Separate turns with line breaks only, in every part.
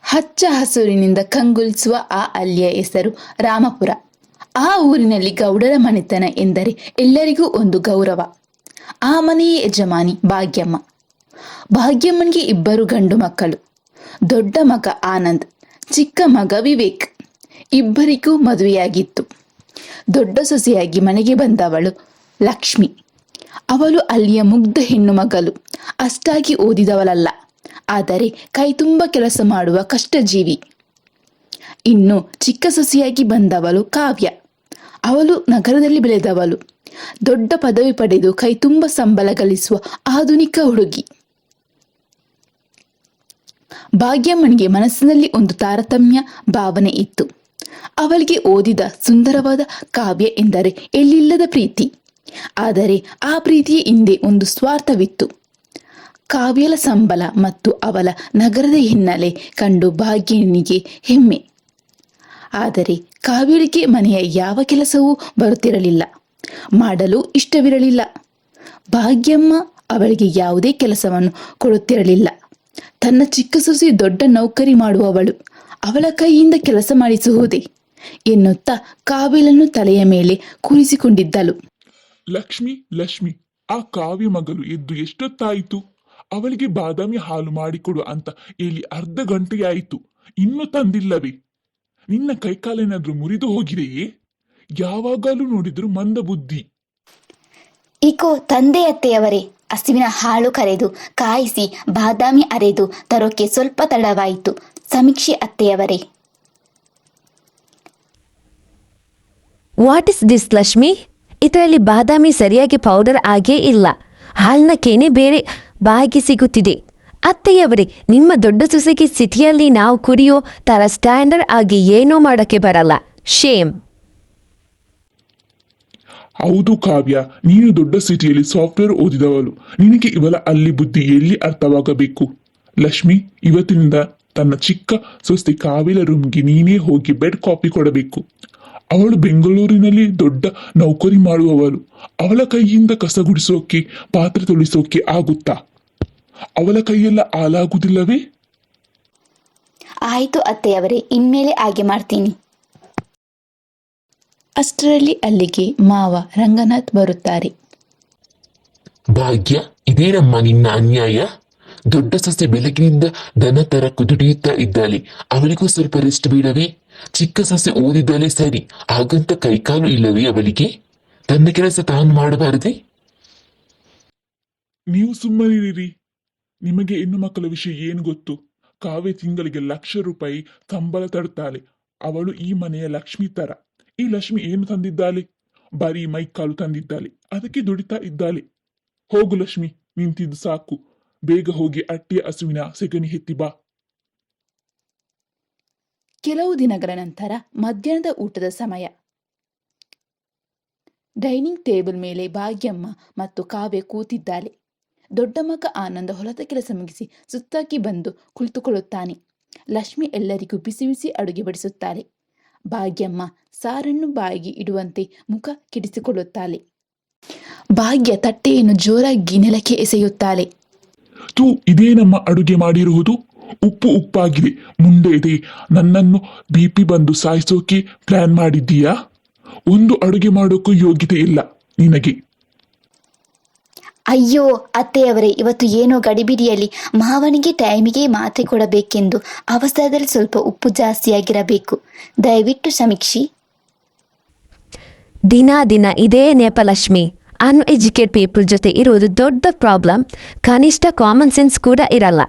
ಹಚ್ಚ ಹಸುರಿನಿಂದ ಕಂಗೊಳಿಸುವ ಆ ಹಳ್ಳಿಯ ಹೆಸರು ರಾಮಪುರ. ಆ ಊರಿನಲ್ಲಿ ಗೌಡರ ಮನೆತನ ಎಂದರೆ ಎಲ್ಲರಿಗೂ ಒಂದು ಗೌರವ. ಆ ಮನೆಯ ಯಜಮಾನಿ ಭಾಗ್ಯಮ್ಮ. ಭಾಗ್ಯಮ್ಮನಿಗೆ ಇಬ್ಬರು ಗಂಡು ಮಕ್ಕಳು. ದೊಡ್ಡ ಮಗ ಆನಂದ್, ಚಿಕ್ಕ ಮಗ ವಿವೇಕ್. ಇಬ್ಬರಿಗೂ ಮದುವೆಯಾಗಿತ್ತು. ದೊಡ್ಡ ಸೊಸೆಯಾಗಿ ಮನೆಗೆ ಬಂದವಳು ಲಕ್ಷ್ಮಿ. ಅವಳು ಅಲ್ಲಿಯ ಮುಗ್ಧ ಹೆಣ್ಣು ಮಗಳು. ಅಷ್ಟಾಗಿ ಓದಿದವಳಲ್ಲ, ಆದರೆ ಕೈ ತುಂಬ ಕೆಲಸ ಮಾಡುವ ಕಷ್ಟಜೀವಿ. ಇನ್ನು ಚಿಕ್ಕ ಸೊಸೆಯಾಗಿ ಬಂದವಳು ಕಾವ್ಯ. ಅವಳು ನಗರದಲ್ಲಿ ಬೆಳೆದವಳು. ದೊಡ್ಡ ಪದವಿ ಪಡೆದು ಕೈ ತುಂಬ ಸಂಬಳ ಗಳಿಸುವ ಆಧುನಿಕ ಹುಡುಗಿ. ಭಾಗ್ಯಮ್ಮನಿಗೆ ಮನಸ್ಸಿನಲ್ಲಿ ಒಂದು ತಾರತಮ್ಯ ಭಾವನೆ ಇತ್ತು. ಅವಳಿಗೆ ಓದಿದ ಸುಂದರವಾದ ಕಾವ್ಯ ಎಂದರೆ ಎಲ್ಲಿಲ್ಲದ ಪ್ರೀತಿ. ಆದರೆ ಆ ಪ್ರೀತಿಯ ಹಿಂದೆ ಒಂದು ಸ್ವಾರ್ಥವಿತ್ತು. ಕಾವ್ಯಳ ಸಂಬಳ ಮತ್ತು ಅವಳ ನಗರದ ಹಿನ್ನೆಲೆ ಕಂಡು ಭಾಗ್ಯನಿಗೆ ಹೆಮ್ಮೆ. ಆದರೆ ಕಾವ್ಯಳಿಗೆ ಮನೆಯ ಯಾವ ಕೆಲಸವೂ ಬರುತ್ತಿರಲಿಲ್ಲ, ಮಾಡಲು ಇಷ್ಟವಿರಲಿಲ್ಲ. ಭಾಗ್ಯಮ್ಮ ಅವಳಿಗೆ ಯಾವುದೇ ಕೆಲಸವನ್ನು ಕೊಡುತ್ತಿರಲಿಲ್ಲ. ತನ್ನ ಚಿಕ್ಕ ಸೊಸೆ ದೊಡ್ಡ ನೌಕರಿ ಮಾಡುವವಳು, ಅವಳ ಕೈಯಿಂದ ಕೆಲಸ ಮಾಡಿಸುವುದೇ ಎನ್ನುತ್ತಾ ಕಾವ್ಯಳನ್ನು ತಲೆಯ ಮೇಲೆ ಕೂರಿಸಿಕೊಂಡಿದ್ದಳು.
ಲಕ್ಷ್ಮಿ ಲಕ್ಷ್ಮಿ, ಆ ಕಾವ್ಯ ಮಗಳು ಎದ್ದು ಎಷ್ಟೊತ್ತಾಯಿತು? ಅವಳಿಗೆ ಬಾದಾಮಿ ಹಾಲು ಮಾಡಿಕೊಡು ಅಂತ ಹೇಳಿ ಅರ್ಧ ಗಂಟೆಯಾಯಿತು, ಇನ್ನೂ ತಂದಿಲ್ಲವೇ? ನಿನ್ನ ಕೈಕಾಲೇನಾದ್ರೂ ಮುರಿದು ಹೋಗಿದೆಯೇ? ಯಾವಾಗಲೂ ನೋಡಿದ್ರು ಮಂದ ಬುದ್ಧಿ.
ಈಕೋ ತಂದೆ ಅತ್ತೆಯವರೇ, ಹಸುವಿನ ಹಾಲು ಕರೆದು ಕಾಯಿಸಿ ಬಾದಾಮಿ ಅರೆದು ತರೋಕೆ ಸ್ವಲ್ಪ ತಡವಾಯಿತು. ಸಮೀಕ್ಷೆ ಅತ್ತೆಯವರೇ.
What is this Lakshmi? ಇದರಲ್ಲಿ ಬಾದಾಮಿ ಸರಿಯಾಗಿ ಪೌಡರ್ ಆಗೇ ಇಲ್ಲ. ಹಾಲಿನ ಕೆನೆ ಬೇರೆ ಬಾಯಿಗೆ ಸಿಗುತ್ತಿದೆ. ಅತ್ತೆಯವರೇ, ನಿಮ್ಮ ದೊಡ್ಡ ಸೊಸೆಗೆ ಸಿಟಿಯಲ್ಲಿ ನಾವು ಕುಡಿಯೋ ತರ ಸ್ಟ್ಯಾಂಡರ್ಡ್ ಆಗಿ ಏನೂ ಮಾಡೋಕ್ಕೆ ಬರಲ್ಲ. ಶೇಮ್.
ಹೌದು ಕಾವ್ಯ, ನೀನು ದೊಡ್ಡ ಸಿಟಿಯಲ್ಲಿ ಸಾಫ್ಟ್ವೇರ್ ಓದಿದವಳು. ನಿನಗೆ ಇವಳ ಅಲ್ಲಿ ಬುದ್ಧಿ ಎಲ್ಲಿ ಅರ್ಥವಾಗಬೇಕು? ಲಕ್ಷ್ಮಿ, ಇವತ್ತಿನಿಂದ ತನ್ನ ಚಿಕ್ಕ ಸೊಸೆ ಕಾವ್ಯಳ ರೂಮ್ಗೆ ನೀನೇ ಹೋಗಿ ಬೆಡ್ ಕಾಫಿ ಕೊಡಬೇಕು. ಅವಳು ಬೆಂಗಳೂರಿನಲ್ಲಿ ದೊಡ್ಡ ನೌಕರಿ ಮಾಡುವವಳು. ಅವಳ ಕೈಯಿಂದ ಕಸ ಗುಡಿಸೋಕೆ, ಪಾತ್ರೆ ತೊಳಿಸೋಕೆ ಆಗುತ್ತಾ? ಅವಳ ಕೈಯೆಲ್ಲ ಹಾಳಾಗುವುದಿಲ್ಲವೇ?
ಆಯಿತು ಅತ್ತೆಯವರೇ, ಇನ್ಮೇಲೆ ಹಾಗೆ ಮಾಡ್ತೀನಿ.
ಅಷ್ಟರಲ್ಲಿ ಅಲ್ಲಿಗೆ ಮಾವ ರಂಗನಾಥ್ ಬರುತ್ತಾರೆ.
ಭಾಗ್ಯ, ಇದೇನಮ್ಮ ನಿನ್ನ ಅನ್ಯಾಯ? ದೊಡ್ಡ ಸೊಸೆ ಬೆಳಗಿನಿಂದ ದನ ತರ ಕುದುಡಿಯುತ್ತಾ ಇದ್ದಾಳೆ. ಅವಳಿಗೂ ಸ್ವಲ್ಪ ರೆಸ್ಟ್ ಬೇಡವೇ? ಚಿಕ್ಕ ಸೊಸೆ ಓದಿದ್ದಾಳೆ ಸರಿ, ಹಾಗಂತ ಕೈಕಾಲು ಇಲ್ಲವೇ ಅವಳಿಗೆ? ತನ್ನ ಕೆಲಸ ತಾನು ಮಾಡಬಾರದೆ?
ನೀವು ಸುಮ್ಮನಿರಿ. ನಿಮಗೆ ಹೆಣ್ಣು ಮಕ್ಕಳ ವಿಷಯ ಏನು ಗೊತ್ತು? ಕಾವ್ಯ ತಿಂಗಳಿಗೆ ₹1,00,000 ಸಂಬಳ ತಡ್ತಾಳೆ. ಅವಳು ಈ ಮನೆಯ ಲಕ್ಷ್ಮಿ ತರ. ಈ ಲಕ್ಷ್ಮಿ ಏನು ತಂದಿದ್ದಾಳೆ? ಬರೀ ಮೈಕಾಲು ತಂದಿದ್ದಾಳೆ, ಅದಕ್ಕೆ ದುಡಿತಾ ಇದ್ದಾಳೆ. ಹೋಗು ಲಕ್ಷ್ಮಿ, ನಿಂತಿದ್ದು ಸಾಕು. ಬೇಗ ಹೋಗಿ ಅಟ್ಟಿಯ ಹಸುವಿನ ಸೆಗಣಿ ಎತ್ತಿ ಬಾ.
ಕೆಲವು ದಿನಗಳ ನಂತರ ಮಧ್ಯಾಹ್ನದ ಊಟದ ಸಮಯ. ಡೈನಿಂಗ್ ಟೇಬಲ್ ಮೇಲೆ ಭಾಗ್ಯಮ್ಮ ಮತ್ತು ಕಾವ್ಯ ಕೂತಿದ್ದಾಳೆ. ದೊಡ್ಡ ಮಗ ಆನಂದ ಹೊಲದ ಕೆಲಸ ಮುಗಿಸಿ ಸುತ್ತಾಕಿ ಬಂದು ಕುಳಿತುಕೊಳ್ಳುತ್ತಾನೆ. ಲಕ್ಷ್ಮಿ ಎಲ್ಲರಿಗೂ ಬಿಸಿ ಬಿಸಿ ಅಡುಗೆ ಬಡಿಸುತ್ತಾಳೆ. ಭಾಗ್ಯಮ್ಮ ಸಾರನ್ನು ಬಾಯಿಗೆ ಇಡುವಂತೆ ಮುಖ ಕಿಡಿಸಿಕೊಳ್ಳುತ್ತಾಳೆ. ಭಾಗ್ಯ ತಟ್ಟೆಯನ್ನು ಜೋರಾಗಿ ನೆಲಕ್ಕೆ ಎಸೆಯುತ್ತಾಳೆ.
ತೂ, ಇದೇನಮ್ಮ ಅಡುಗೆ ಮಾಡಿರುವುದು? ಉಪ್ಪು ಉಪ್ಪಾಗಿದೆ, ಮುಂದೆ ಇದೆ. ನನ್ನನ್ನು BP ಬಂದು ಸಾಯಿಸೋಕೆ ಪ್ಲಾನ್ ಮಾಡಿದ್ದೀಯಾ? ಒಂದು ಅಡುಗೆ ಮಾಡೋಕ್ಕೂ ಯೋಗ್ಯತೆ ಇಲ್ಲ ನಿನಗೆ.
ಅಯ್ಯೋ ಅತ್ತೆಯವರೇ, ಇವತ್ತು ಏನೋ ಗಡಿಬಿಡಿಯಲ್ಲಿ ಮಾವನಿಗೆ ಟೈಮಿಗೆ ಮಾತ್ರೆ ಕೊಡಬೇಕೆಂದು ಅವಸರದಲ್ಲಿ ಸ್ವಲ್ಪ ಉಪ್ಪು ಜಾಸ್ತಿಯಾಗಿರಬೇಕು. ದಯವಿಟ್ಟು ಸಮೀಕ್ಷಿ.
ದಿನ ಇದೇ ನೆಪ ಲಕ್ಷ್ಮಿ. ಅನ್ಎಜುಕೇಟ್ ಪೀಪಲ್ ಜೊತೆ ಇರೋದು ದೊಡ್ಡ ಪ್ರಾಬ್ಲಮ್. ಕನಿಷ್ಠ ಕಾಮನ್ ಸೆನ್ಸ್ ಕೂಡ ಇರಲ್ಲ.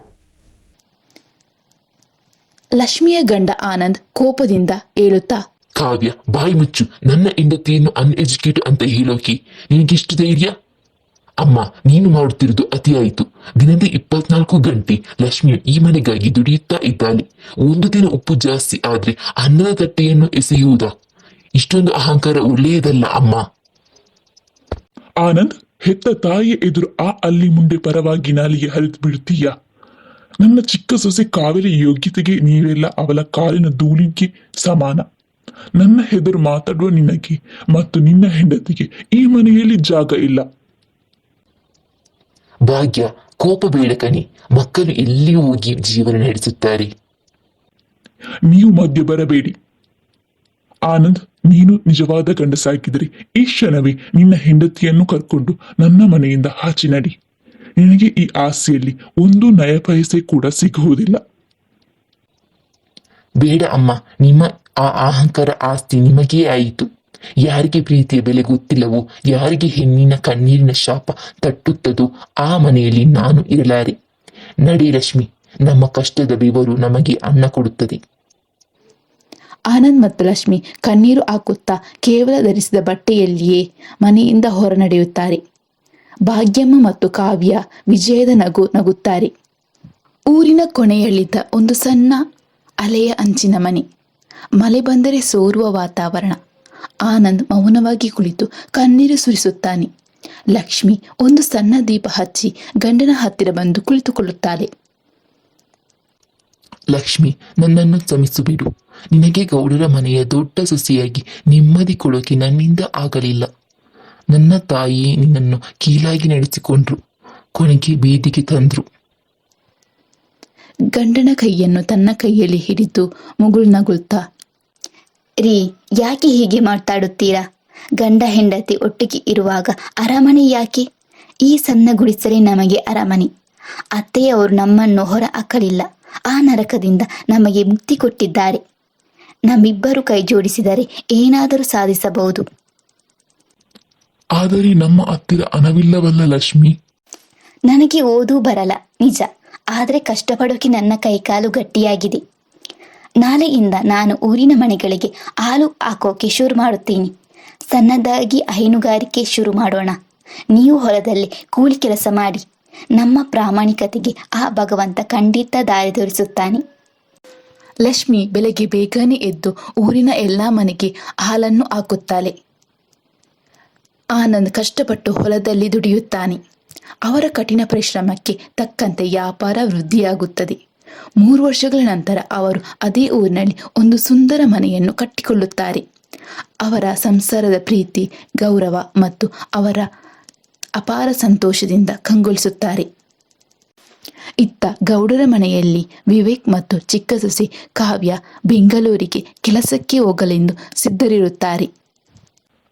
ಲಕ್ಷ್ಮಿಯ ಗಂಡ ಆನಂದ್ ಕೋಪದಿಂದ ಹೇಳುತ್ತಾ,
ಕಾವ್ಯ, ಬಾಯಿ ಮುಚ್ಚು. ನನ್ನ ಹೆಂಡತಿಯನ್ನು ಅನ್ಎಜುಕೇಟ್ ಅಂತ ಹೇಳೋಕೆ ನಿನಗಿಷ್ಟು ಧೈರ್ಯ? ಅಮ್ಮ, ನೀನು ಮಾಡುತ್ತಿರುವುದು ಅತಿಯಾಯಿತು. ದಿನದ 24 ಗಂಟೆ ಲಕ್ಷ್ಮಿಯು ಈ ಮನೆಗಾಗಿ ದುಡಿಯುತ್ತಾ ಇದ್ದಾಳೆ. ಒಂದು ದಿನ ಉಪ್ಪು ಜಾಸ್ತಿ ಆದ್ರೆ ಅನ್ನದ ತಟ್ಟೆಯನ್ನು ಎಸೆಯುವುದಾ? ಇಷ್ಟೊಂದು ಅಹಂಕಾರ ಒಳ್ಳೆಯದಲ್ಲ ಅಮ್ಮ.
ಆನಂದ್, ಹೆತ್ತ ತಾಯಿಯ ಎದುರು ಆ ಅಲ್ಲಿ ಮುಂದೆ ಪರವಾಗಿ ನಾಲಿಗೆ ಹರಿದು ಬಿಡ್ತೀಯ? ನನ್ನ ಚಿಕ್ಕ ಸೊಸೆ ಕಾವೇರಿ ಯೋಗ್ಯತೆಗೆ ನೀವೆಲ್ಲ ಅವಳ ಕಾಲಿನ ಧೂಳಿಗೆ ಸಮಾನ. ನನ್ನ ಹೆದರು ಮಾತಾಡುವ ನಿನಗೆ ಮತ್ತು ನಿನ್ನ ಹೆಂಡತಿಗೆ ಈ ಮನೆಯಲ್ಲಿ ಜಾಗ ಇಲ್ಲ.
ಭಾಗ್ಯ, ಕೋಪ ಬೇಡ ಕಣೆ. ಮಕ್ಕಳು ಎಲ್ಲಿ ಹೋಗಿ ಜೀವನ ನಡೆಸುತ್ತಾರೆ?
ನೀವು ಮಧ್ಯೆ ಬರಬೇಡಿ. ಆನಂದ್, ನೀನು ನಿಜವಾದ ಗಂಡಸಾಗಿದ್ದರೆ ಈ ಕ್ಷಣವೇ ನಿನ್ನ ಹೆಂಡತಿಯನ್ನು ಕರ್ಕೊಂಡು ನನ್ನ ಮನೆಯಿಂದ ಆಚೆ ನಡಿ. ನಿನಗೆ ಈ ಆಸೆಯಲ್ಲಿ ಒಂದು ನಯ ಪೈಸೆ ಕೂಡ ಸಿಗುವುದಿಲ್ಲ.
ಬೇಡ ಅಮ್ಮ, ನಿಮ್ಮ ಆ ಅಹಂಕಾರ ಆಸ್ತಿ ನಿಮಗೇ ಆಯಿತು. ಯಾರಿಗೆ ಪ್ರೀತಿಯ ಬೆಲೆ ಗೊತ್ತಿಲ್ಲವೋ, ಯಾರಿಗೆ ಹೆಣ್ಣಿನ ಕಣ್ಣೀರಿನ ಶಾಪ ತಟ್ಟುತ್ತದೋ ಆ ಮನೆಯಲ್ಲಿ ನಾನು ಇರಲಾರೆ. ನಡಿ ಲಕ್ಷ್ಮಿ, ನಮ್ಮ ಕಷ್ಟದ ಬೆವರು ನಮಗೆ ಅನ್ನ ಕೊಡುತ್ತದೆ.
ಆನಂದ್ ಮತ್ತು ಲಕ್ಷ್ಮಿ ಕಣ್ಣೀರು ಹಾಕುತ್ತಾ ಕೇವಲ ಧರಿಸಿದ ಬಟ್ಟೆಯಲ್ಲಿಯೇ ಮನೆಯಿಂದ ಹೊರ ನಡೆಯುತ್ತಾರೆ. ಭಾಗ್ಯಮ್ಮ ಮತ್ತು ಕಾವ್ಯ ವಿಜಯದ ನಗು ನಗುತ್ತಾರೆ. ಊರಿನ ಕೊನೆಯಲ್ಲಿದ್ದ ಒಂದು ಸಣ್ಣ ಅಲೆಯ ಅಂಚಿನ ಮನೆ. ಮಳೆ ಬಂದರೆ ಸೋರುವ ವಾತಾವರಣ. ಆನಂದ್ ಮೌನವಾಗಿ ಕುಳಿತು ಕಣ್ಣೀರು ಸುರಿಸುತ್ತಾನೆ. ಲಕ್ಷ್ಮಿ ಒಂದು ಸಣ್ಣ ದೀಪ ಹಚ್ಚಿ ಗಂಡನ ಹತ್ತಿರ ಬಂದು ಕುಳಿತುಕೊಳ್ಳುತ್ತಾಳೆ.
ಲಕ್ಷ್ಮಿ, ನನ್ನನ್ನು ಕ್ಷಮಿಸಿಬಿಡು. ನಿನಗೆ ಗೌಡರ ಮನೆಯ ದೊಡ್ಡ ಸೊಸೆಯಾಗಿ ನೆಮ್ಮದಿ ಕೊಡೋಕೆ ನನ್ನಿಂದ ಆಗಲಿಲ್ಲ. ನನ್ನ ತಾಯಿಯೇ ನಿನ್ನನ್ನು ಕೀಲಾಗಿ ನಡೆಸಿಕೊಂಡ್ರು, ಕೊನೆಗೆ ಬೀದಿಗೆ ತಂದ್ರು.
ಗಂಡನ ಕೈಯನ್ನು ತನ್ನ ಕೈಯಲ್ಲಿ ಹಿಡಿದು ಮುಗುಳ್ನಗುಳ್ತಾ,
ರೀ, ಯಾಕೆ ಹೀಗೆ ಮಾತಾಡುತ್ತೀರಾ? ಗಂಡ ಹೆಂಡತಿ ಒಟ್ಟಿಗೆ ಇರುವಾಗ ಅರಮನೆ ಯಾಕೆ? ಈ ಸಣ್ಣ ಗುಡಿಸಲೇ ನಮಗೆ ಅರಮನೆ. ಅತ್ತೆಯವರು ನಮ್ಮನ್ನು ಹೊರ ಹಾಕಲಿಲ್ಲ. ಆ ನರಕದಿಂದ ನಮಗೆ ಮುಕ್ತಿ ಕೊಟ್ಟಿದ್ದಾರೆ. ನಮ್ಮಿಬ್ಬರು ಕೈ ಜೋಡಿಸಿದರೆ ಏನಾದರೂ ಸಾಧಿಸಬಹುದು.
ಆದರೆ ನಮ್ಮ ಹತ್ತಿರ ಹಣವಿಲ್ಲವಲ್ಲ ಲಕ್ಷ್ಮಿ.
ನನಗೆ ಓದು ಬರಲ್ಲ ನಿಜ, ಆದರೆ ಕಷ್ಟಪಡೋಕೆ ನನ್ನ ಕೈಕಾಲು ಗಟ್ಟಿಯಾಗಿದೆ. ನಾಳೆಯಿಂದ ನಾನು ಊರಿನ ಮನೆಗಳಿಗೆ ಹಾಲು ಹಾಕೋಕೆ ಶುರು ಮಾಡುತ್ತೀನಿ. ಸಣ್ಣದಾಗಿ ಹೈನುಗಾರಿಕೆ ಶುರು ಮಾಡೋಣ. ನೀವು ಹೊಲದಲ್ಲಿ ಕೂಲಿ ಕೆಲಸ ಮಾಡಿ. ನಮ್ಮ ಪ್ರಾಮಾಣಿಕತೆಗೆ ಆ ಭಗವಂತ ಖಂಡಿತ ದಾರಿ ತೋರಿಸುತ್ತಾನೆ.
ಲಕ್ಷ್ಮಿ ಬೆಳಗ್ಗೆ ಬೇಗನೆ ಎದ್ದು ಊರಿನ ಎಲ್ಲ ಮನೆಗೆ ಹಾಲನ್ನು ಹಾಕುತ್ತಾಳೆ. ಆನಂದ್ ಕಷ್ಟಪಟ್ಟು ಹೊಲದಲ್ಲಿ ದುಡಿಯುತ್ತಾನೆ. ಅವರ ಕಠಿಣ ಪರಿಶ್ರಮಕ್ಕೆ ತಕ್ಕಂತೆ ವ್ಯಾಪಾರ ವೃದ್ಧಿಯಾಗುತ್ತದೆ. 3 ವರ್ಷಗಳ ನಂತರ ಅವರು ಅದೇ ಊರಿನಲ್ಲಿ ಒಂದು ಸುಂದರ ಮನೆಯನ್ನು ಕಟ್ಟಿಕೊಳ್ಳುತ್ತಾರೆ. ಅವರ ಸಂಸಾರದ ಪ್ರೀತಿ, ಗೌರವ ಮತ್ತು ಅವರ ಅಪಾರ ಸಂತೋಷದಿಂದ ಕಂಗೊಳಿಸುತ್ತಾರೆ. ಇತ್ತ ಗೌಡರ ಮನೆಯಲ್ಲಿ ವಿವೇಕ್ ಮತ್ತು ಚಿಕ್ಕ ಸೊಸೆ ಕಾವ್ಯ ಬೆಂಗಳೂರಿಗೆ ಕೆಲಸಕ್ಕೆ ಹೋಗಲೆಂದು ಸಿದ್ಧರಿರುತ್ತಾರೆ.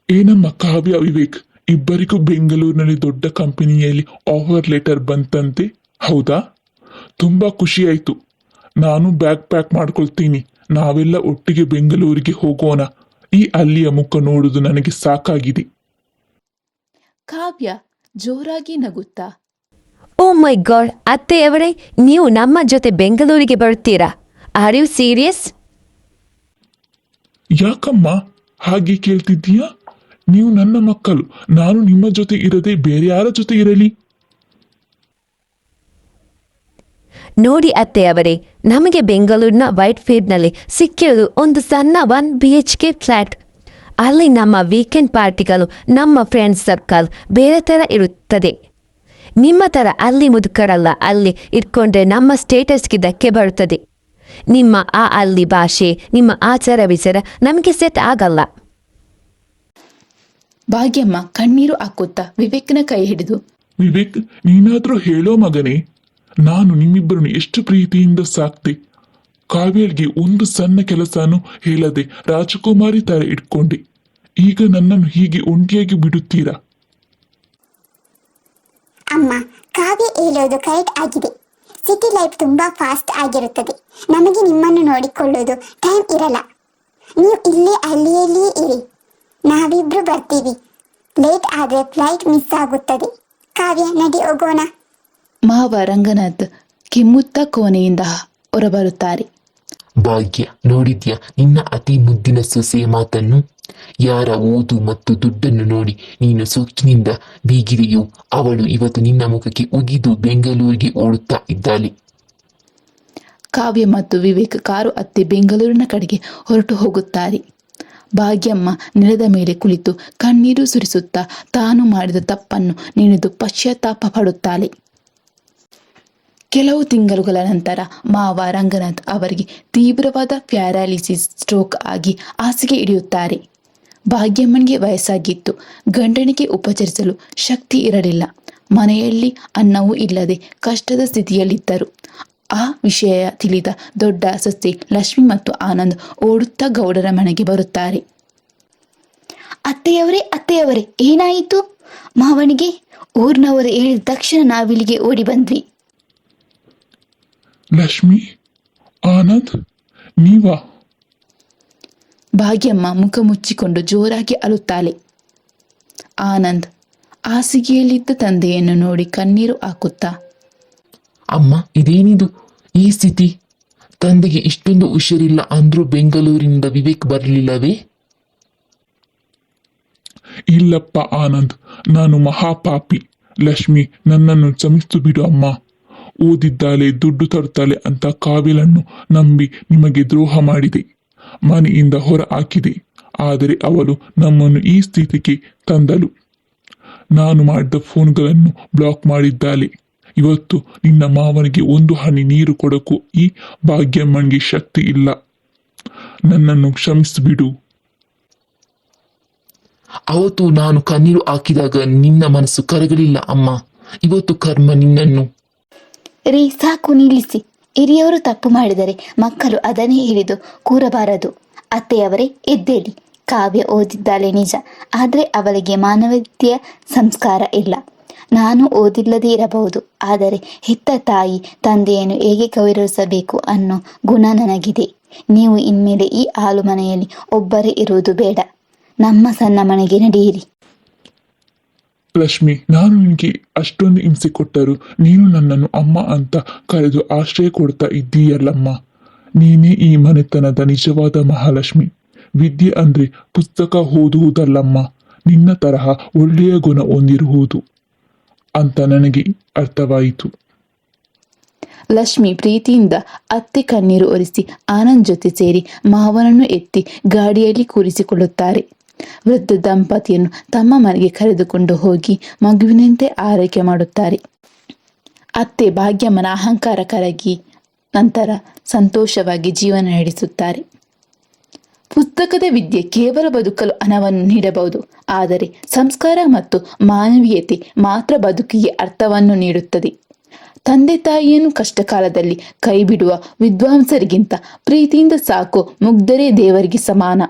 ಏನಮ್ಮ ಕಾವ್ಯ, ವಿವೇಕ್ ಇಬ್ಬರಿಗೂ ಬೆಂಗಳೂರಿನಲ್ಲಿ ದೊಡ್ಡ ಕಂಪನಿಯಲ್ಲಿ ಆಫರ್ ಲೆಟರ್ ಬಂತಂತೆ, ಹೌದಾ? ತುಂಬಾ ಖುಷಿ ಆಯ್ತು. ನಾನು ಬ್ಯಾಗ್ ಪ್ಯಾಕ್ ಮಾಡ್ಕೊಳ್ತೀನಿ. ನಾವೆಲ್ಲ ಒಟ್ಟಿಗೆ ಬೆಂಗಳೂರಿಗೆ ಹೋಗೋಣ. ಈ ಅಲ್ಲಿಯ ಮುಖ ನೋಡುವುದು ನನಗೆ ಸಾಕಾಗಿದೆ.
ಕಾವ್ಯ ಜೋರಾಗಿ ನಗುತ್ತಾ,
ಓ ಮೈ ಗಾಡ್, ಅತ್ತೆಯವರೇ, ನೀವು ನಮ್ಮ ಜೊತೆ ಬೆಂಗಳೂರಿಗೆ ಬರ್ತೀರಾ? Are you serious?
ಯಾಕಮ್ಮ ಹಾಗೆ ಕೇಳ್ತಿದ್ದೀಯಾ? ನೀವು ನನ್ನ ಮಕ್ಕಳು. ನಾನು ನಿಮ್ಮ ಜೊತೆ ಇರದೆ ಬೇರೆ ಯಾರ ಜೊತೆ ಇರಲಿ?
ನೋಡಿ ಅತ್ತೆಯವರೇ, ನಮಗೆ ಬೆಂಗಳೂರಿನ ವೈಟ್ ಫೀಲ್ಡ್ನಲ್ಲಿ ಸಿಕ್ಕಿರೋದು ಒಂದು ಸಣ್ಣ 1 BHK ಫ್ಲ್ಯಾಟ್. ಅಲ್ಲಿ ನಮ್ಮ ವೀಕೆಂಡ್ ಪಾರ್ಟಿಗಳು, ನಮ್ಮ ಫ್ರೆಂಡ್ಸ್ ಸರ್ಕಲ್ ಬೇರೆ ಥರ ಇರುತ್ತದೆ. ನಿಮ್ಮ ಥರ ಅಲ್ಲಿ ಮುದುಕರಲ್ಲ. ಅಲ್ಲಿ ಇಟ್ಕೊಂಡ್ರೆ ನಮ್ಮ ಸ್ಟೇಟಸ್ಗೆ ಧಕ್ಕೆ ಬರುತ್ತದೆ. ನಿಮ್ಮ ಅಲ್ಲಿ ಭಾಷೆ, ನಿಮ್ಮ ಆಚಾರ ವಿಚಾರ ನಮಗೆ ಸೆಟ್ ಆಗಲ್ಲ.
ಭಾಗ್ಯಮ್ಮ ಕಣ್ಣೀರು ಹಾಕುತ್ತಾ ವಿವೇಕ್ನ ಕೈ ಹಿಡಿದು,
ವಿವೇಕ್, ನೀನಾದ್ರೂ ಹೇಳೋ ಮಗನೇ, ನಾನು ನಿಮ್ಮಿಬ್ಬರನ್ನು ಎಷ್ಟು ಪ್ರೀತಿಯಿಂದ ಸಾಕ್ತೆ. ಕಾವ್ಯಲ್ಗೆ ಒಂದು ಸಣ್ಣ ಕೆಲಸನೂ ಹೇಳದೆ ರಾಜಕುಮಾರಿ ತರ ಇಟ್ಕೊಂಡೆ. ಈಗ ನನ್ನನ್ನು ಹೀಗೆ ಒಂಟಿಯಾಗಿ ಬಿಡುತ್ತೀರಾ?
ಅಮ್ಮ, ಕಾವ್ಯ ಹೇಳೋದು ಕರೆಕ್ಟ್ ಆಗಿದೆ. ಸಿಟಿ ಲೈಫ್ ತುಂಬಾ ಫಾಸ್ಟ್ ಆಗಿರುತ್ತದೆ. ನಮಗೆ ನಿಮ್ಮನ್ನು ನೋಡಿಕೊಳ್ಳೋದು ಟೈಮ್ ಇರಲ್ಲ. ನೀವು ಇಲ್ಲೇ ಹಳ್ಳಿಯಲ್ಲಿಯೇ ಇರಿ. ನಾವಿಬ್ರು ಬರ್ತೀವಿ. ಲೇಟ್ ಆದರೆ ಫ್ಲೈಟ್ ಮಿಸ್ ಆಗುತ್ತದೆ. ಕಾವ್ಯ, ನಡಿ ಹೋಗೋಣ.
ಮಾವ ರಂಗನಾಥ್ ಕೆಮ್ಮುತ್ತಾ ಕೋಣೆಯಿಂದ ಹೊರಬರುತ್ತಾರೆ.
ಭಾಗ್ಯ, ನೋಡಿದ್ಯಾ ನಿನ್ನ ಅತಿ ಮುದ್ದಿನ ಸೊಸೆಯ ಮಾತನ್ನು? ಯಾರ ಓದು ಮತ್ತು ದುಡ್ಡನ್ನು ನೋಡಿ ನೀನು ಸೊಕ್ಕಿನಿಂದ ಬೀಗಿದೆಯೋ ಅವಳು ಇವತ್ತು ನಿನ್ನ ಮುಖಕ್ಕೆ ಉಗಿದು ಬೆಂಗಳೂರಿಗೆ ಓಡುತ್ತಾ ಇದ್ದಾಳೆ.
ಕಾವ್ಯ ಮತ್ತು ವಿವೇಕ್ ಕಾರು ಹತ್ತಿ ಬೆಂಗಳೂರಿನ ಕಡೆಗೆ ಹೊರಟು ಹೋಗುತ್ತಾರೆ. ಭಾಗ್ಯಮ್ಮ ನೆಲದ ಮೇಲೆ ಕುಳಿತು ಕಣ್ಣೀರು ಸುರಿಸುತ್ತಾ ತಾನು ಮಾಡಿದ ತಪ್ಪನ್ನು ನೆನೆದು ಪಶ್ಚಾತ್ತಾಪ ಪಡುತ್ತಾಳೆ. ಕೆಲವು ತಿಂಗಳುಗಳ ನಂತರ ಮಾವ ರಂಗನಾಥ್ ಅವರಿಗೆ ತೀವ್ರವಾದ ಪ್ಯಾರಾಲಿಸಿಸ್ ಸ್ಟ್ರೋಕ್ ಆಗಿ ಹಾಸಿಗೆ ಹಿಡಿಯುತ್ತಾರೆ. ಭಾಗ್ಯಮ್ಮನಿಗೆ ವಯಸ್ಸಾಗಿತ್ತು. ಗಂಡನಿಗೆ ಉಪಚರಿಸಲು ಶಕ್ತಿ ಇರಲಿಲ್ಲ. ಮನೆಯಲ್ಲಿ ಅನ್ನವೂ ಇಲ್ಲದೆ ಕಷ್ಟದ ಸ್ಥಿತಿಯಲ್ಲಿದ್ದರು. ಆ ವಿಷಯ ತಿಳಿದ ದೊಡ್ಡ ಸೊಸೆ ಲಕ್ಷ್ಮಿ ಮತ್ತು ಆನಂದ್ ಓಡುತ್ತಾ ಗೌಡರ ಮನೆಗೆ ಬರುತ್ತಾರೆ.
ಅತ್ತೆಯವರೇ ಏನಾಯಿತು? ಮಾವನಿಗೆ ಊರಿನವರು ಹೇಳಿದ ತಕ್ಷಣ ನಾವಿಲ್ಲಿಗೆ ಓಡಿ ಬಂದ್ವಿ.
ಲಕ್ಷ್ಮಿ, ಆನಂದ್, ನೀವಾ?
ಭಾಗ್ಯಮ್ಮ ಮುಖ ಮುಚ್ಚಿಕೊಂಡು ಜೋರಾಗಿ ಅಳುತ್ತಾಳೆ. ಆನಂದ್ ಹಾಸಿಗೆಯಲ್ಲಿದ್ದ ತಂದೆಯನ್ನು ನೋಡಿ ಕಣ್ಣೀರು ಹಾಕುತ್ತಾ,
ಅಮ್ಮ, ಇದೇನಿದು ಈ ಸ್ಥಿತಿ? ತಂದೆಗೆ ಇಷ್ಟೊಂದು ಹುಷಾರಿಲ್ಲ ಅಂದ್ರೂ ಬೆಂಗಳೂರಿನಿಂದ ವಿವೇಕ್ ಬರಲಿಲ್ಲವೇ?
ಇಲ್ಲಪ್ಪ ಆನಂದ್, ನಾನು ಮಹಾಪಾಪಿ. ಲಕ್ಷ್ಮಿ, ನನ್ನನ್ನು ಕ್ಷಮಿಸಿ ಬಿಡು ಅಮ್ಮ. ಓದಿದ್ದಾಳೆ, ದುಡ್ಡು ತರುತ್ತಾಳೆ ಅಂತ ಕಾವ್ಯಳನ್ನು ನಂಬಿ ನಿಮಗೆ ದ್ರೋಹ ಮಾಡಿದೆ, ಮನೆಯಿಂದ ಹೊರ ಹಾಕಿದೆ. ಆದರೆ ಅವಳು ನಮ್ಮನ್ನು ಈ ಸ್ಥಿತಿಗೆ ತಂದಳು. ನಾನು ಮಾಡಿದ ಫೋನ್ಗಳನ್ನು ಬ್ಲಾಕ್ ಮಾಡಿದ್ದಾಳೆ. ಇವತ್ತು ನಿನ್ನ ಮಾವನಿಗೆ ಒಂದು ಹನಿ ನೀರು ಕೊಡಕ್ಕೂ ಈ ಭಾಗ್ಯಮ್ಮನಿಗೆ ಶಕ್ತಿ ಇಲ್ಲ. ನನ್ನನ್ನು ಕ್ಷಮಿಸಿಬಿಡು.
ಅವತ್ತು ನಾನು ಕಣ್ಣೀರು ಹಾಕಿದಾಗ ನಿನ್ನ ಮನಸ್ಸು ಕರಗಲಿಲ್ಲ ಅಮ್ಮ. ಇವತ್ತು ಕರ್ಮ ನಿನ್ನನ್ನು.
ರೀ, ಸಾಕು ನಿಲ್ಲಿಸಿ. ಹಿರಿಯವರು ತಪ್ಪು ಮಾಡಿದರೆ ಮಕ್ಕಳು ಅದನ್ನೇ ಹಿಡಿದು ಕೂರಬಾರದು. ಅತ್ತೆಯವರೇ, ಎದ್ದೇಳಿ. ಕಾವ್ಯ ಓದಿದ್ದಾಳೆ ನಿಜ, ಆದರೆ ಅವಳಿಗೆ ಮಾನವೀಯತೆಯ ಸಂಸ್ಕಾರ ಇಲ್ಲ. ನಾನು ಓದಿಲ್ಲದೇ ಇರಬಹುದು, ಆದರೆ ಹೆತ್ತ ತಾಯಿ ತಂದೆಯನ್ನು ಹೇಗೆ ಗೌರವಿಸಬೇಕು ಅನ್ನೋ ಗುಣ ನನಗಿದೆ. ನೀವು ಇನ್ಮೇಲೆ ಈ ಹಾಲು ಮನೆಯಲ್ಲಿ ಒಬ್ಬರೇ ಇರುವುದು ಬೇಡ. ನಮ್ಮ ಸಣ್ಣ ಮನೆಗೆ ನಡೆಯಿರಿ.
ಲಕ್ಷ್ಮಿ, ನಾನು ನಿನಗೆ ಅಷ್ಟೊಂದು ಹಿಂಸೆ ಕೊಟ್ಟರು ನೀನು ನನ್ನನ್ನು ಅಮ್ಮ ಅಂತ ಕರೆದು ಆಶ್ರಯ ಕೊಡ್ತಾ ಇದ್ದೀಯಲ್ಲಮ್ಮ. ನೀನೇ ಈ ಮನೆತನದ ನಿಜವಾದ ಮಹಾಲಕ್ಷ್ಮಿ. ವಿದ್ಯೆ ಅಂದ್ರೆ ಪುಸ್ತಕ ಓದುವುದಲ್ಲಮ್ಮ, ನಿನ್ನ ತರಹ ಒಳ್ಳೆಯ ಗುಣ ಹೊಂದಿರುವುದು ಅಂತ ನನಗೆ ಅರ್ಥವಾಯಿತು.
ಲಕ್ಷ್ಮಿ ಪ್ರೀತಿಯಿಂದ ಅತ್ತೆ ಕಣ್ಣೀರು ಒರೆಸಿ ಆನಂದ್ ಜೊತೆ ಸೇರಿ ಮಾವನನ್ನು ಎತ್ತಿ ಗಾಡಿಯಲ್ಲಿ ಕೂರಿಸಿಕೊಳ್ಳುತ್ತಾರೆ. ವೃದ್ಧ ದಂಪತಿಯನ್ನು ತಮ್ಮ ಮನೆಗೆ ಕರೆದುಕೊಂಡು ಹೋಗಿ ಮಗುವಿನಂತೆ ಆರೈಕೆ ಮಾಡುತ್ತಾರೆ. ಅತ್ತೆ ಭಾಗ್ಯಮ್ಮನ ಅಹಂಕಾರ ಕರಗಿ ನಂತರ ಸಂತೋಷವಾಗಿ ಜೀವನ ನಡೆಸುತ್ತಾರೆ. ಪುಸ್ತಕದ ವಿದ್ಯೆ ಕೇವಲ ಬದುಕಲು ಹಣವನ್ನು ನೀಡಬಹುದು, ಆದರೆ ಸಂಸ್ಕಾರ ಮತ್ತು ಮಾನವೀಯತೆ ಮಾತ್ರ ಬದುಕಿಗೆ ಅರ್ಥವನ್ನು ನೀಡುತ್ತದೆ. ತಂದೆ ತಾಯಿಯನ್ನು ಕಷ್ಟ ಕಾಲದಲ್ಲಿ ಕೈ ಬಿಡುವ ವಿದ್ವಾಂಸರಿಗಿಂತ ಪ್ರೀತಿಯಿಂದ ಸಾಕೋ ಮುಗ್ಧರೇ ದೇವರಿಗೆ ಸಮಾನ.